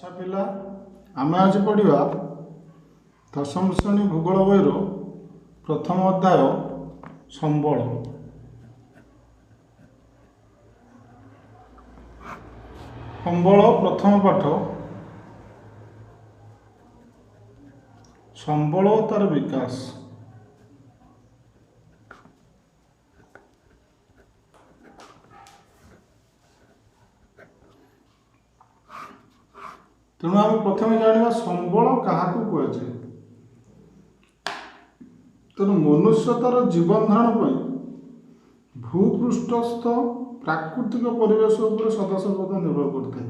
ଆଚ୍ଛା ପିଲା, ଆମେ ଆଜି ପଢ଼ିବା ଦଶମ ଶ୍ରେଣୀ ଭୂଗୋଳ ବହିର ପ୍ରଥମ ଅଧ୍ୟାୟ ସମ୍ବଳ। ସମ୍ବଳ ପ୍ରଥମ ପାଠ, ସମ୍ବଳ ଓ ତାର ବିକାଶ। ତେଣୁ ଆମେ ପ୍ରଥମେ ଜାଣିବା ସମ୍ବଳ କାହାକୁ କୁହାଯାଏ। ତେଣୁ ମନୁଷ୍ୟ ତାର ଜୀବନ ଧାରଣ ପାଇଁ ଭୂପୃଷ୍ଠସ୍ଥ ପ୍ରାକୃତିକ ପରିବେଶ ଉପରେ ସଦାସର୍ବଦା ନିର୍ଭର କରିଥାଏ।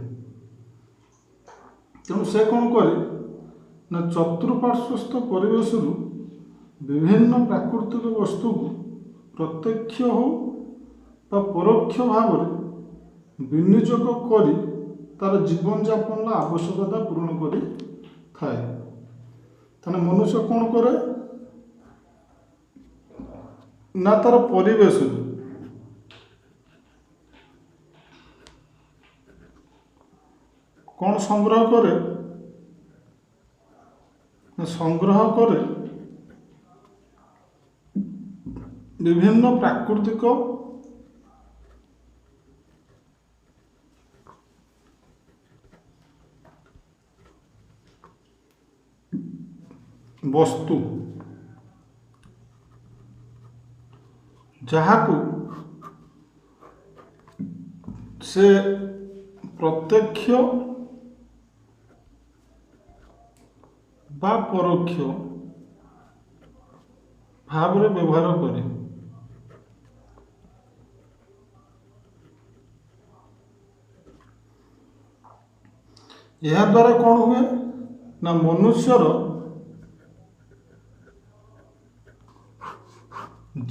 ତେଣୁ ସେ କ'ଣ କରେ ନା ଚତୁଃପାର୍ଶ୍ୱସ୍ଥ ପରିବେଶରୁ ବିଭିନ୍ନ ପ୍ରାକୃତିକ ବସ୍ତୁକୁ ପ୍ରତ୍ୟକ୍ଷ ହେଉ ବା ପରୋକ୍ଷ ଭାବରେ ବିନିଯୋଗ କରି ତାର ଜୀବନଯାପନର ଆବଶ୍ୟକତା ପୂରଣ କରିଥାଏ। ତାହେଲେ ମନୁଷ୍ୟ କ'ଣ କରେ ନା ତାର ପରିବେଶରୁ କ'ଣ ସଂଗ୍ରହ କରେ ନା ସଂଗ୍ରହ କରେ ବିଭିନ୍ନ ପ୍ରାକୃତିକ ବସ୍ତୁ, ଯାହାକୁ ସେ ପ୍ରତ୍ୟକ୍ଷ ବା ପରୋକ୍ଷ ଭାବରେ ବ୍ୟବହାର କରେ। ଏହା ଦ୍ୱାରା କ'ଣ ହୁଏ ନା ମନୁଷ୍ୟର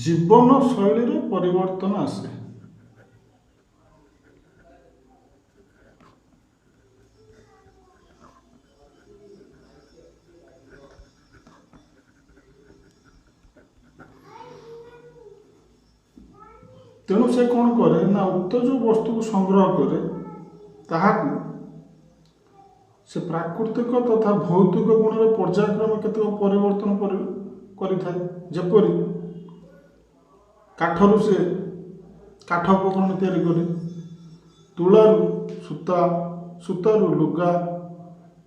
ଜୀବନ ଶୈଳୀରେ ପରିବର୍ତ୍ତନ ଆସେ। ତେଣୁ ସେ କ'ଣ କରେ ନା ଉକ୍ତ ଯେଉଁ ବସ୍ତୁକୁ ସଂଗ୍ରହ କରେ ତାହାକୁ ସେ ପ୍ରାକୃତିକ ତଥା ଭୌତିକ ଗୁଣରେ ପର୍ଯ୍ୟାୟକ୍ରମେ କେତେକ ପରିବର୍ତ୍ତନ କରିଥାଏ। ଯେପରି କାଠରୁ ସେ କାଠ ଉପକରଣ ତିଆରି କରେ, ତୁଳାରୁ ସୂତା, ସୂତାରୁ ଲୁଗା,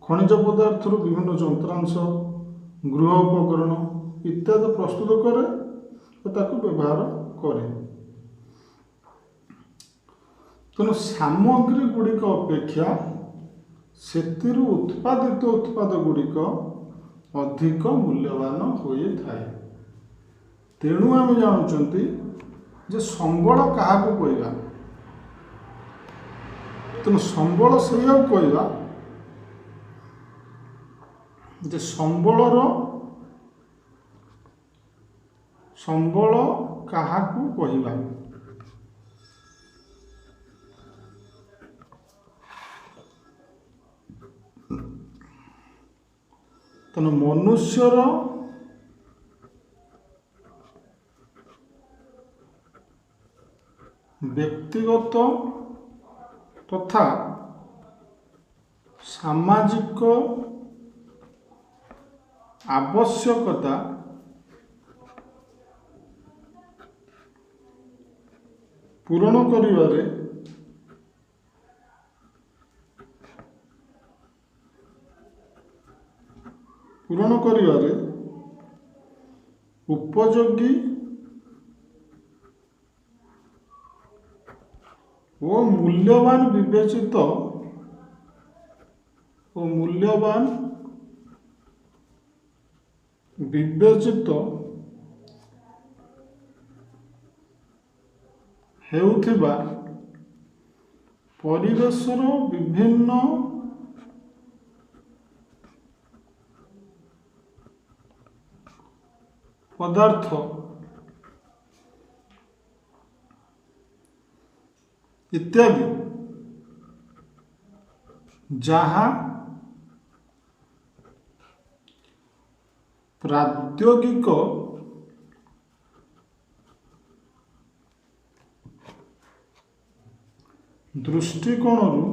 ଖଣିଜ ପଦାର୍ଥରୁ ବିଭିନ୍ନ ଯନ୍ତ୍ରାଂଶ, ଗୃହ ଉପକରଣ ଇତ୍ୟାଦି ପ୍ରସ୍ତୁତ କରେ ଓ ତାକୁ ବ୍ୟବହାର କରେ। ତେଣୁ ସାମଗ୍ରୀ ଗୁଡ଼ିକ ଅପେକ୍ଷା ସେଥିରୁ ଉତ୍ପାଦିତ ଉତ୍ପାଦ ଗୁଡ଼ିକ ଅଧିକ ମୂଲ୍ୟବାନ ହୋଇଥାଏ। ତେଣୁ ଆମେ ଜାଣୁଛନ୍ତି ଯେ ସମ୍ବଳ କାହାକୁ କହିବା। ତେଣୁ ସମ୍ବଳ ସେଇଆକୁ କହିବା ଯେ ସମ୍ବଳ କାହାକୁ କହିବା। ତେଣୁ ମନୁଷ୍ୟର ବ୍ୟକ୍ତିଗତ ତଥା ସାମାଜିକ ଆବଶ୍ୟକତା ପୂରଣ କରିବାରେ ଉପଯୋଗୀ ଓ ମୂଲ୍ୟବାନ ବିବେଚିତ ହେଉଥିବା ପରିବେଶର ବିଭିନ୍ନ ପଦାର୍ଥ ଇତ୍ୟାଦି ଯାହା ପ୍ରାଦ୍ୟୋଗିକ ଦୃଷ୍ଟିକୋଣରୁ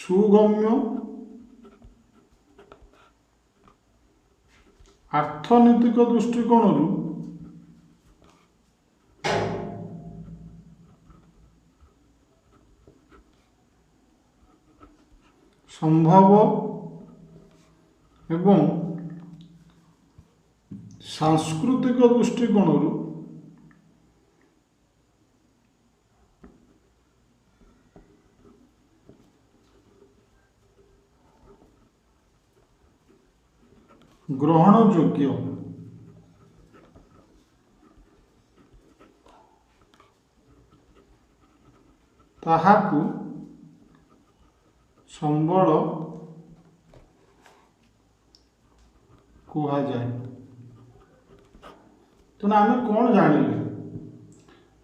ସୁଗମ୍ୟ ଆର୍ଥନୈତିକ ଦୃଷ୍ଟିକୋଣରୁ ସମ୍ଭବ ଏବଂ ସାଂସ୍କୃତିକ ଦୃଷ୍ଟିକୋଣରୁ ଗ୍ରହଣଯୋଗ୍ୟ ତାହାକୁ ସମ୍ବଳ କୁହାଯାଏ। ତେଣୁ ଆମେ କ'ଣ ଜାଣିଲେ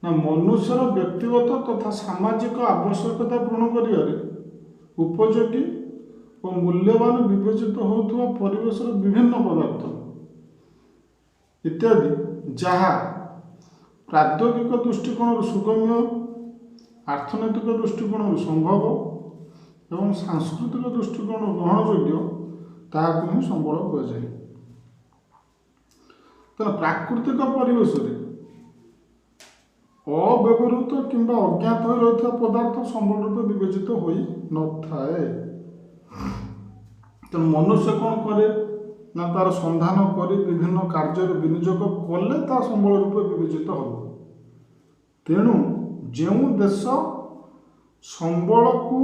ନା ମନୁଷ୍ୟର ବ୍ୟକ୍ତିଗତ ତଥା ସାମାଜିକ ଆବଶ୍ୟକତା ପୂରଣ କରିବାରେ ଉପଯୋଗୀ ଓ ମୂଲ୍ୟବାନ ବିବେଚିତ ହେଉଥିବା ପରିବେଶର ବିଭିନ୍ନ ପଦାର୍ଥ ଇତ୍ୟାଦି ଯାହା ପ୍ରାଦ୍ୟୋଗିକ ଦୃଷ୍ଟିକୋଣରୁ ସୁଗମ୍ୟ, ଆର୍ଥନୈତିକ ଦୃଷ୍ଟିକୋଣରୁ ସମ୍ଭବ ଏବଂ ସାଂସ୍କୃତିକ ଦୃଷ୍ଟିକୋଣରୁ ଗ୍ରହଣଯୋଗ୍ୟ ତାହାକୁ ହିଁ ସମ୍ବଳ କୁହାଯାଏ। ତେଣୁ ପ୍ରାକୃତିକ ପରିବେଶରେ ଅବ୍ୟବହୃତ କିମ୍ବା ଅଜ୍ଞାତ ହୋଇ ରହିଥିବା ପଦାର୍ଥ ସମ୍ବଳ ରୂପେ ବିବେଚିତ ହୋଇନଥାଏ। ତେଣୁ ମନୁଷ୍ୟ କ'ଣ କରେ ନା ତାର ସନ୍ଧାନ କରି ବିଭିନ୍ନ କାର୍ଯ୍ୟରେ ବିନିଯୋଗ କଲେ ତା ସମ୍ବଳ ରୂପେ ବିବେଚିତ ହେବ। ତେଣୁ ଯେଉଁ ଦେଶ ସମ୍ବଳକୁ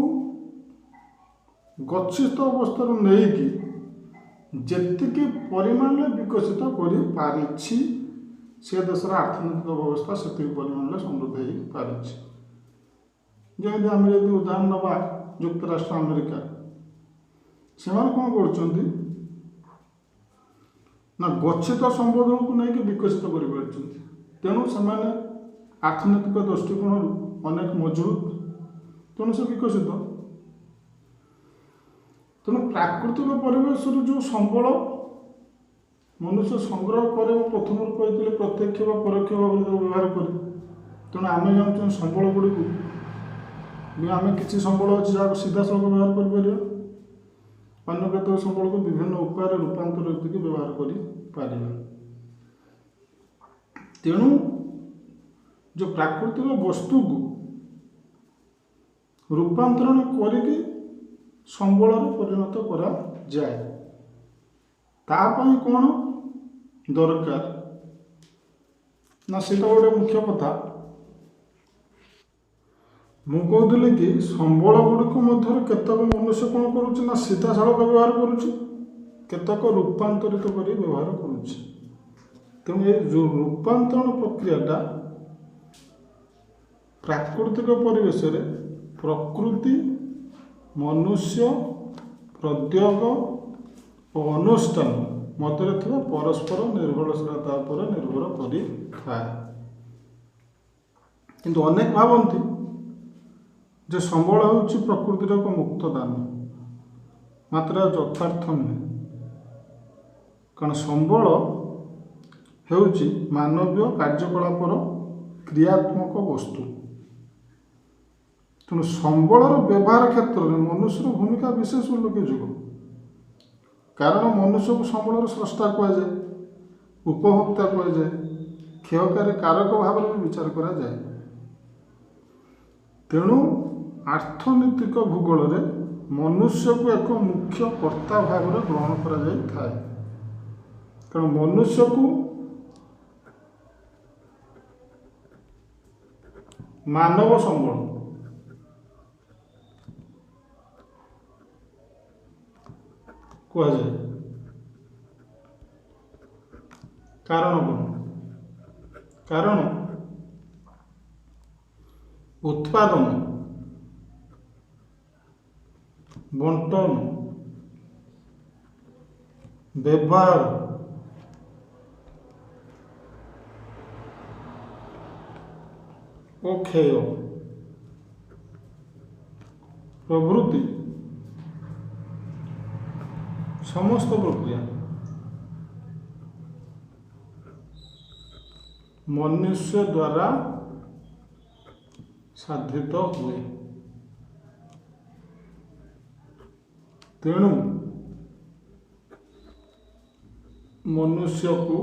ଗଚ୍ଛିତ ଅବସ୍ଥାରୁ ନେଇକି ଯେତିକି ପରିମାଣରେ ବିକଶିତ କରିପାରିଛି ସେ ଦେଶର ଅର୍ଥନୈତିକ ବ୍ୟବସ୍ଥା ସେତିକି ପରିମାଣରେ ସମୃଦ୍ଧ ହେଇପାରିଛି। ଯେମିତି ଆମେ ଯଦି ଉଦାହରଣ ନେବା ଯୁକ୍ତରାଷ୍ଟ୍ର ଆମେରିକା, ସେମାନେ କ'ଣ କରୁଛନ୍ତି ନା ଗଚ୍ଛିତ ସମ୍ବଳକୁ ନେଇକି ବିକଶିତ କରିପାରିଛନ୍ତି। ତେଣୁ ସେମାନେ ଅର୍ଥନୈତିକ ଦୃଷ୍ଟିକୋଣରୁ ଅନେକ ମଜବୁତ, ତେଣୁ ସେ ବିକଶିତ। ତେଣୁ ପ୍ରାକୃତିକ ପରିବେଶରୁ ଯେଉଁ ସମ୍ବଳ ମନୁଷ୍ୟ ସଂଗ୍ରହ କରେ, ମୁଁ ପ୍ରଥମରୁ କହିଥିଲି ପ୍ରତ୍ୟକ୍ଷ ବା ପରୋକ୍ଷ ଭାବରେ ତାକୁ ବ୍ୟବହାର କରେ। ତେଣୁ ଆମେ ଜାଣୁଛୁ ସମ୍ବଳ ଗୁଡ଼ିକୁ ଆମେ କିଛି ସମ୍ବଳ ଅଛି ଯାହାକୁ ସିଧାସଳଖ ବ୍ୟବହାର କରିପାରିବା, ଅନ୍ୟ କେତେକ ସମ୍ବଳକୁ ବିଭିନ୍ନ ଉପାୟରେ ରୂପାନ୍ତର କରିକି ବ୍ୟବହାର କରିପାରିବା। ତେଣୁ ଯେଉଁ ପ୍ରାକୃତିକ ବସ୍ତୁକୁ ରୂପାନ୍ତରଣ କରିକି ସମ୍ବଳରେ ପରିଣତ କରାଯାଏ, ତା ପାଇଁ କ'ଣ ଦରକାର ନା ସେଇଟା ଗୋଟେ ମୁଖ୍ୟ କଥା। ମୁଁ କହୁଥିଲି କି ସମ୍ବଳ ଗୁଡ଼ିକ ମଧ୍ୟରୁ କେତେକ ମନୁଷ୍ୟ କ'ଣ କରୁଛି ନା ସିଧାସଳଖ ବ୍ୟବହାର କରୁଛି, କେତେକ ରୂପାନ୍ତରିତ କରି ବ୍ୟବହାର କରୁଛି। ତେଣୁ ଏ ଯେଉଁ ରୂପାନ୍ତରଣ ପ୍ରକ୍ରିୟାଟା ପ୍ରାକୃତିକ ପରିବେଶରେ ପ୍ରକୃତି, ମନୁଷ୍ୟ, ପ୍ରଦ୍ୟୋଗ ଓ ଅନୁଷ୍ଠାନ ମଧ୍ୟରେ ଥିବା ପରସ୍ପର ନିର୍ଭରଶୀଳତା ଉପରେ ନିର୍ଭର କରିଥାଏ। କିନ୍ତୁ ଅନେକ ଭାବନ୍ତି ଯେ ସମ୍ବଳ ହେଉଛି ପ୍ରକୃତିର ଏକ ମୁକ୍ତ ଦାନ, ମାତ୍ର ଯଥାର୍ଥ ନୁହେଁ। କାରଣ ସମ୍ବଳ ହେଉଛି ମାନବୀୟ କାର୍ଯ୍ୟକଳାପର କ୍ରିୟାତ୍ମକ ବସ୍ତୁ। ତେଣୁ ସମ୍ବଳର ବ୍ୟବହାର କ୍ଷେତ୍ରରେ ମନୁଷ୍ୟର ଭୂମିକା ବିଶେଷ ଉଲ୍ଲେଖଯୋଗ୍ୟ। କାରଣ ମନୁଷ୍ୟକୁ ସମ୍ବଳର ସ୍ରଷ୍ଟା କୁହାଯାଏ, ଉପଭୋକ୍ତା କୁହାଯାଏ, କ୍ଷୟକାରୀ କାରକ ଭାବରେ ବି ବିଚାର କରାଯାଏ। ତେଣୁ ଅର୍ଥନୈତିକ ଭୂଗୋଳରେ ମନୁଷ୍ୟକୁ ଏକ ମୁଖ୍ୟ କର୍ତ୍ତା ଭାବରେ ଗ୍ରହଣ କରାଯାଇଥାଏ। କାରଣ ମନୁଷ୍ୟକୁ ମାନବ ସମ୍ବଳ କୁହାଯାଏ। କାରଣ କ'ଣ? କାରଣ ଉତ୍ପାଦନ, ବଣ୍ଟନ, ବ୍ୟବହାର ଓ କ୍ଷୟ ପ୍ରଭୃତି ସମସ୍ତ ପ୍ରକ୍ରିୟା ମନୁଷ୍ୟ ଦ୍ୱାରା ସାଧିତ ହୁଏ। ତେଣୁ ମନୁଷ୍ୟକୁ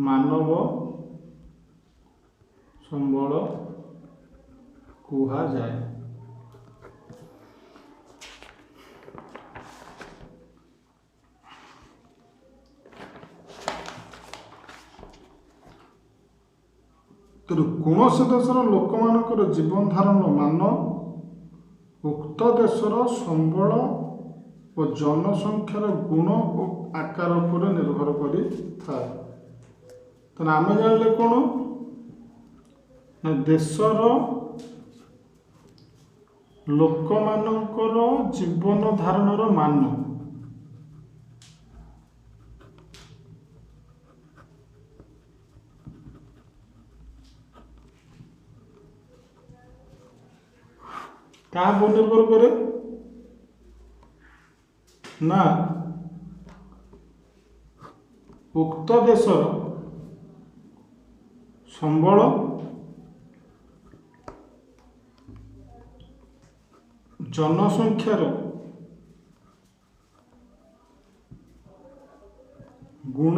ମାନବ ସମ୍ବଳ କୁହାଯାଏ। ତେଣୁ କୌଣସି ଦେଶର ଲୋକମାନଙ୍କର ଜୀବନ ଧାରଣ ମାନ ଉକ୍ତ ଦେଶର ସମ୍ବଳ ଓ ଜନସଂଖ୍ୟାର ଗୁଣ ଓ ଆକାର ଉପରେ ନିର୍ଭର କରିଥାଏ। ତେଣୁ ଆମେ ଜାଣିଲେ କ'ଣ ନା ଦେଶର ଲୋକମାନଙ୍କର ଜୀବନ ଧାରଣର ମାନ କାହା ଉପରେ ନିର୍ଭର କରେ ନା ଉକ୍ତ ଦେଶର ସମ୍ବଳ ଜନସଂଖ୍ୟାର ଗୁଣ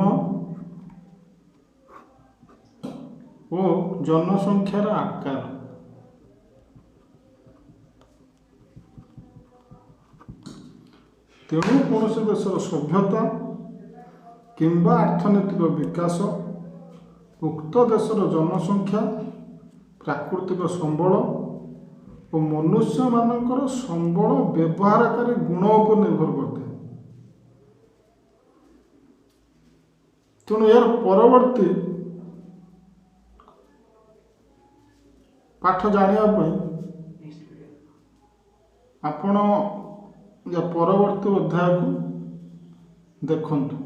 ଓ ଜନସଂଖ୍ୟାର ଆକାର। ତେଣୁ କୌଣସି ଦେଶର ସଭ୍ୟତା କିମ୍ବା ଅର୍ଥନୈତିକ ବିକାଶ ଉକ୍ତ ଦେଶର ଜନସଂଖ୍ୟା ପ୍ରାକୃତିକ ସମ୍ବଳ ଓ ମନୁଷ୍ୟମାନଙ୍କର ସମ୍ବଳ ବ୍ୟବହାରକାରୀ ଗୁଣ ଉପରେ ନିର୍ଭର କରିଥାଏ। ତେଣୁ ଏହାର ପରବର୍ତ୍ତୀ ପାଠ ଜାଣିବା ପାଇଁ ଆପଣ ପରବର୍ତ୍ତୀ ଅଧ୍ୟାୟକୁ ଦେଖନ୍ତୁ।